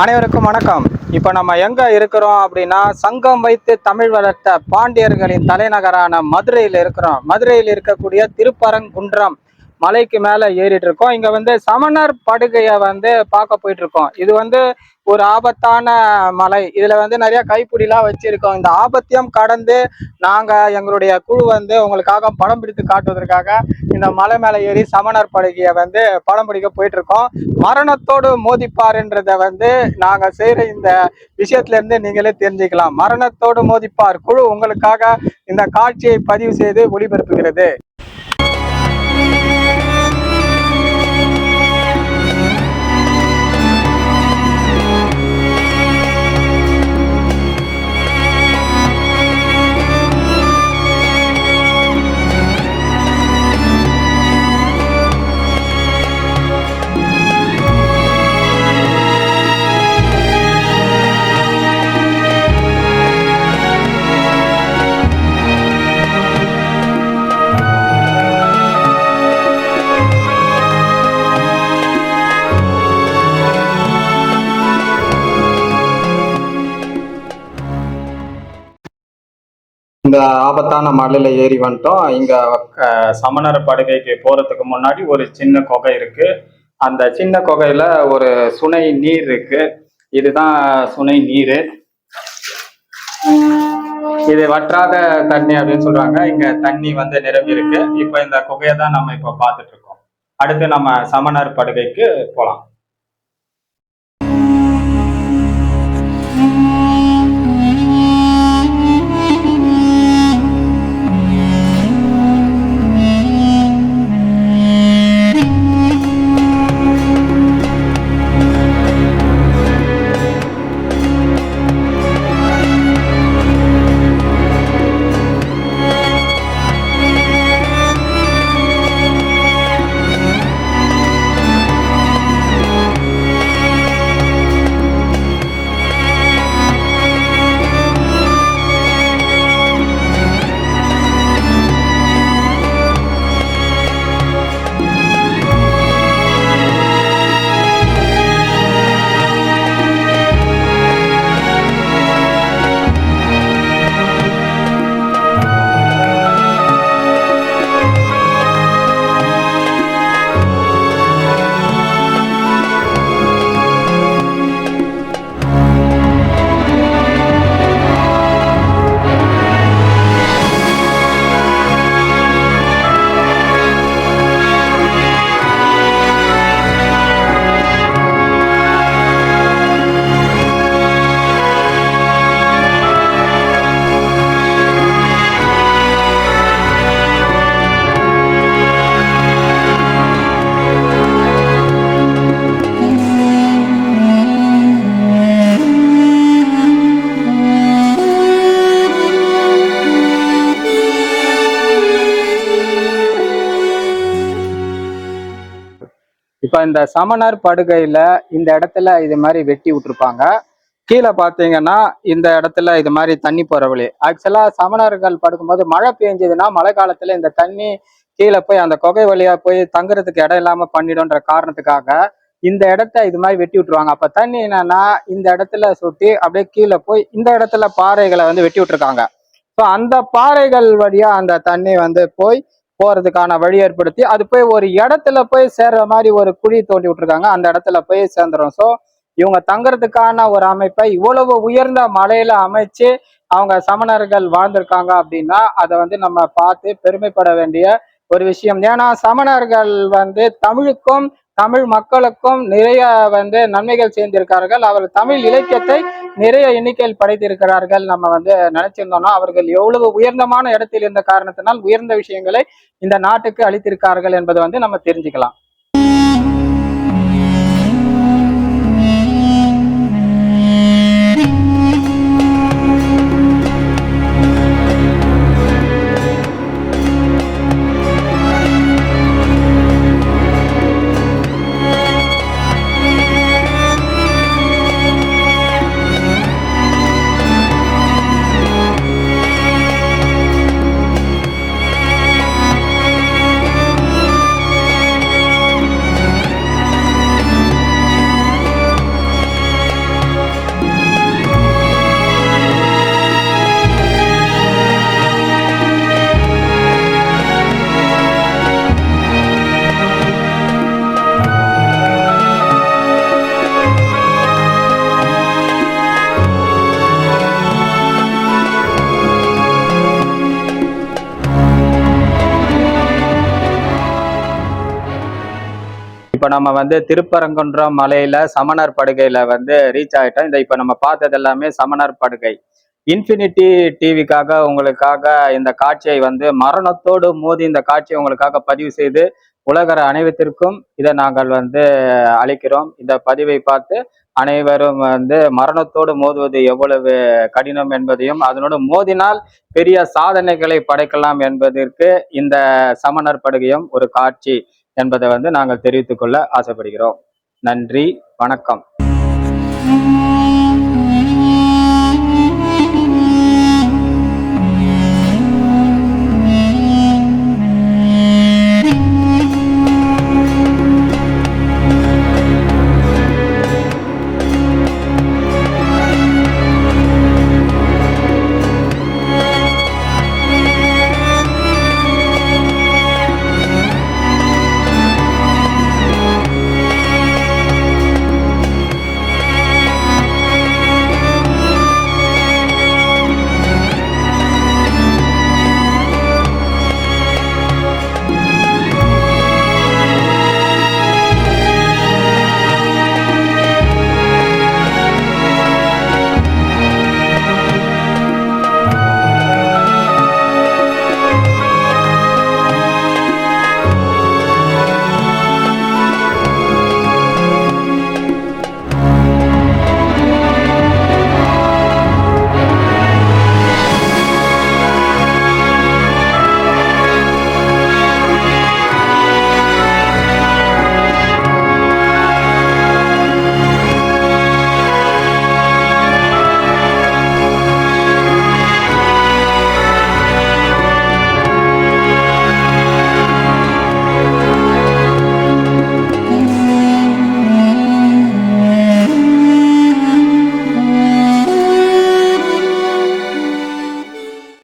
அனைவருக்கும் வணக்கம். இப்போ நம்ம எங்க இருக்கிறோம் அப்படின்னா, சங்கம் வைத்து தமிழ் வளர்த்த பாண்டியர்களின் தலைநகரான மதுரையில் இருக்கிறோம். மதுரையில் இருக்கக்கூடிய திருப்பரங்குன்றம் மலைக்கு மேல ஏறிட்டு இருக்கோம். இங்க சமணர் படுகையை பார்க்க போயிட்டு இருக்கோம். இது ஒரு ஆபத்தான மலை. இதுல நிறைய கைப்பிடிலாம் வச்சிருக்கோம். இந்த ஆபத்தையும் கடந்து நாங்க எங்களுடைய குழு உங்களுக்காக படம் பிடித்து காட்டுவதற்காக இந்த மலை மேல ஏறி சமணர் படுகையை படம் பிடிக்க போயிட்டு இருக்கோம். மரணத்தோடு மோதிப்பார்ன்றத நாங்க செய்யற இந்த விஷயத்துல இருந்து நீங்களே தெரிஞ்சுக்கலாம். மரணத்தோடு மோதிப்பார் குழு உங்களுக்காக இந்த காட்சியை பதிவு செய்து ஒளிபரப்புகிறது. இந்த ஆபத்தான மலையில ஏறி வந்துட்டோம். இங்க சமணர் படுகைக்கு போறதுக்கு முன்னாடி ஒரு சின்ன குகை இருக்கு. அந்த சின்ன குகையில ஒரு சுனை நீர் இருக்கு. இதுதான் சுனை நீர். இது வற்றாத தண்ணி அப்படின்னு சொல்றாங்க. இங்க தண்ணி நிரம்பி இருக்கு. இப்ப இந்த குகையை தான் நம்ம இப்ப பார்த்துட்டு இருக்கோம். அடுத்து நம்ம சமணர் படுகைக்கு போலாம். இப்ப இந்த சமணர் படுகையில இந்த இடத்துல இது மாதிரி வெட்டி விட்டுருப்பாங்க. கீழே பாத்தீங்கன்னா இந்த இடத்துல இது மாதிரி தண்ணி போற வழி. ஆக்சுவலா சமணர்கள் படுக்கும்போது மழை பெஞ்சதுன்னா மழை காலத்துல இந்த தண்ணி கீழே போய் அந்த குகை வழியா போய் தங்குறதுக்கு இடம் இல்லாம பண்ணிடும்ன்ற காரணத்துக்காக இந்த இடத்த இது மாதிரி வெட்டி விட்டுருவாங்க. அப்ப தண்ணி என்னன்னா இந்த இடத்துல சுட்டி அப்படியே கீழே போய் இந்த இடத்துல பாறைகளை வெட்டி விட்டுருக்காங்க. ஸோ அந்த பாறைகள் வழியா அந்த தண்ணி போய் போறதுக்கான வழி ஏற்படுத்தி அது போய் ஒரு இடத்துல போய் சேர்ற மாதிரி ஒரு குழி தோண்டி விட்டுருக்காங்க. அந்த இடத்துல போய் சேர்ந்துடும். ஸோ இவங்க தங்குறதுக்கான ஒரு அமைப்பை இவ்வளவு உயர்ந்த மலையில அமைச்சு அவங்க சமணர்கள் வாழ்ந்திருக்காங்க அப்படின்னா அதை நம்ம பார்த்து பெருமைப்பட வேண்டிய ஒரு விஷயம். ஏன்னா சமணர்கள் தமிழுக்கும் தமிழ் மக்களுக்கும் நிறைய நன்மைகள் செய்திருக்கிறார்கள். அவர்கள் தமிழ் இலக்கியத்தை நிறைய எண்ணிக்கையில் படைத்திருக்கிறார்கள். நம்ம நினைச்சிருந்தோம்னா அவர்கள் எவ்வளவு உயர்ந்தமான இடத்தில் இருந்த காரணத்தினால் உயர்ந்த விஷயங்களை இந்த நாட்டுக்கு அளித்திருக்கார்கள் என்பதை நம்ம தெரிஞ்சுக்கலாம். இப்ப நம்ம திருப்பரங்குன்றம் மலையில சமணர் படுகையில ரீச் ஆயிட்டோம். இப்ப நம்ம பார்த்தது எல்லாமே சமணர் படுகை. இன்ஃபினிட்டி டிவிக்காக உங்களுக்காக இந்த காட்சியை மரணத்தோடு மோதி இந்த காட்சியை உங்களுக்காக பதிவு செய்து உலகர் அனைவத்திற்கும் இதை நாங்கள் அளிக்கிறோம். இந்த பதிவை பார்த்து அனைவரும் மரணத்தோடு மோதுவது எவ்வளவு கடினம் என்பதையும், அதனோடு மோதினால் பெரிய சாதனைகளை படைக்கலாம் என்பதற்கு இந்த சமணர் படுகையும் ஒரு காட்சி என்பதை நாங்கள் தெரிவித்துக் கொள்ள ஆசைப்படுகிறோம். நன்றி, வணக்கம்.